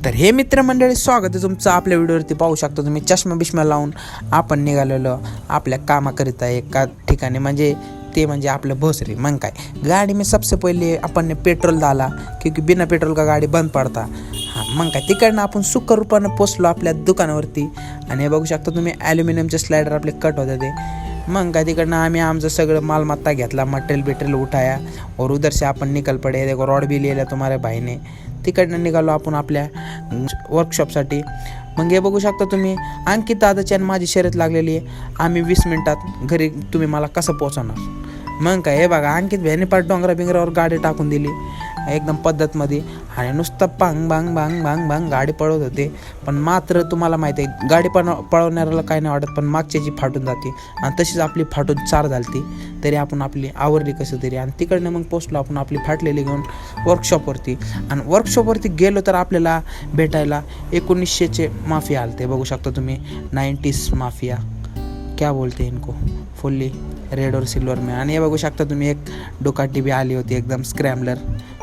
तर हे मित्रमंडळी, स्वागत आहे तुमचं आपल्या व्हिडिओवरती. पाहू शकता तुम्ही चष्मा बिष्मा लावून आपण निघालेलो आपल्या कामाकरिता एका ठिकाणी, म्हणजे आपलं भोसरी. मग काय गाड़ी में सबसे पहिले अपन ने पेट्रोल डाला, क्योंकि बिना पेट्रोल का गाड़ी बंद पडता. हां, मग काय तिकडनं आपण सुखर रूपानं पोचलो आपल्या दुकानावरती. आणि हे बघू शकता तुम्ही ॲल्युमिनियमचे स्लायडर आपले कट होते ते. मग काय तिकडनं आम्ही आमचं सगळं मालमत्ता घेतला, मटेरियल उठाया और उधर से अपन निकल पडे. देखो रॉड भी लिहिला तुम्हारे भाईने. तिकडनं निघालो आपण आपल्या वर्कशॉपसाठी. मग हे बघू शकता तुम्ही अंकित दादाची आणि माझी शर्यत लागलेली आहे. आम्ही 20 मिनिटात घरी, तुम्ही मला कसं पोहोचवणार. मग काय हे बघा, अंकित भाईने पार डोंगरावर गाडी टाकून दिली एकदम पद्धतमध्ये. आणि नुसतं बांग बांग बांग बांग बांग गाडी पळवत होते. पण मात्र तुम्हाला माहिती आहे, गाडी पळवणाऱ्याला काय नाही वाटत, पण मागच्याची फाटून जाते. आणि तशीच आपली फाटून 4 झाली, तरी आपण आपली आवरली कसं तरी. आणि तिकडनं मग पोचलो आपण आपली फाटलेली घेऊन वर्कशॉपवरती. आणि वर्कशॉपवरती गेलो तर आपल्याला भेटायला 1900चे माफिया आलते. बघू शकता तुम्ही 90s माफिया, क्या बोलते इनको, फुल्ली रेड और सिल्वर में. आणि हे बघू शकता तुम्ही एक डुकाटी बी आली होती एकदम स्क्रॅम्बलर,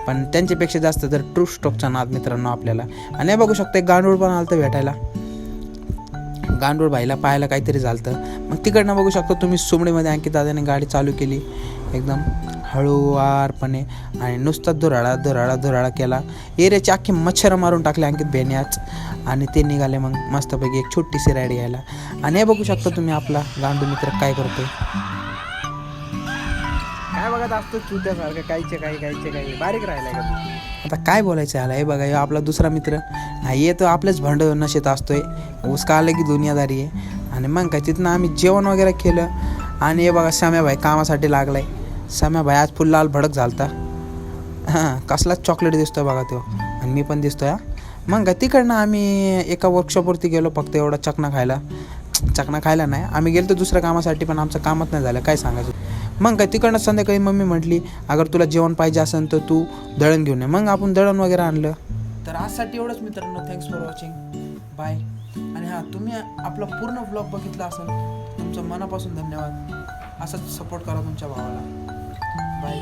पण त्यांच्यापेक्षा जास्त तर ट्रू स्टॉकचा नाद मित्रांनो आपल्याला. आणि हे बघू शकता एक गांडूळ पण आलं तर भेटायला. गांडूळ भाईला पाहायला काहीतरी झालं. मग तिकडनं बघू शकता तुम्ही सुमडीमध्ये अंकित दादाने गाडी चालू केली एकदम हळूवारपणे. आणि नुसता धुराळा केला. एरियाची अख्खी मच्छर मारून टाकले अंकित भाईने आज. आणि ते निघाले मग मस्तपैकी एक छोटीशी राईड घ्यायला. आणि हे बघू शकता तुम्ही आपला गांडू मित्र काय करतोय, काय बघत असतो चुत्यासारखं, काहीचे काही बारीक राहिलाय का. आता काय बोलायचं आला. हे बघा, हे आपला दुसरा मित्र ये तो आपलेच भांड नशेत असतोय. उसका अलग की दुनियादारी आहे. आणि मग काय तिथनं आम्ही जेवण वगैरे केलं. आणि हे बघा श्याम्याभाई कामासाठी लागलाय. श्याम्याभाई आज फुल लाल भडक झालता. हां, कसलाच चॉकलेट दिसतोय बघा तो. आणि मी पण दिसतोय. मग काय तिकडनं आम्ही एका वर्कशॉपवरती गेलो फक्त एवढा चकना खायला नाही. आम्ही गेलो तर दुसऱ्या कामासाठी, पण आमचं कामच नाही झालं, काय सांगायचं. मग काय तिकडनं संध्याकाळी मम्मी म्हटली, अगर तुला जेवण पाहिजे असेल तर तू दळण घेऊन ये. मग आपण दळण वगैरे आणलं. तर आजसाठी एवढंच मित्रांनो. Thanks for watching, bye. आणि हां, तुम्ही आपला पूर्ण व्लॉग बघितला असेल, तुमचं मनापासून धन्यवाद. असंच सपोर्ट करा तुमच्या भावाला. बाय.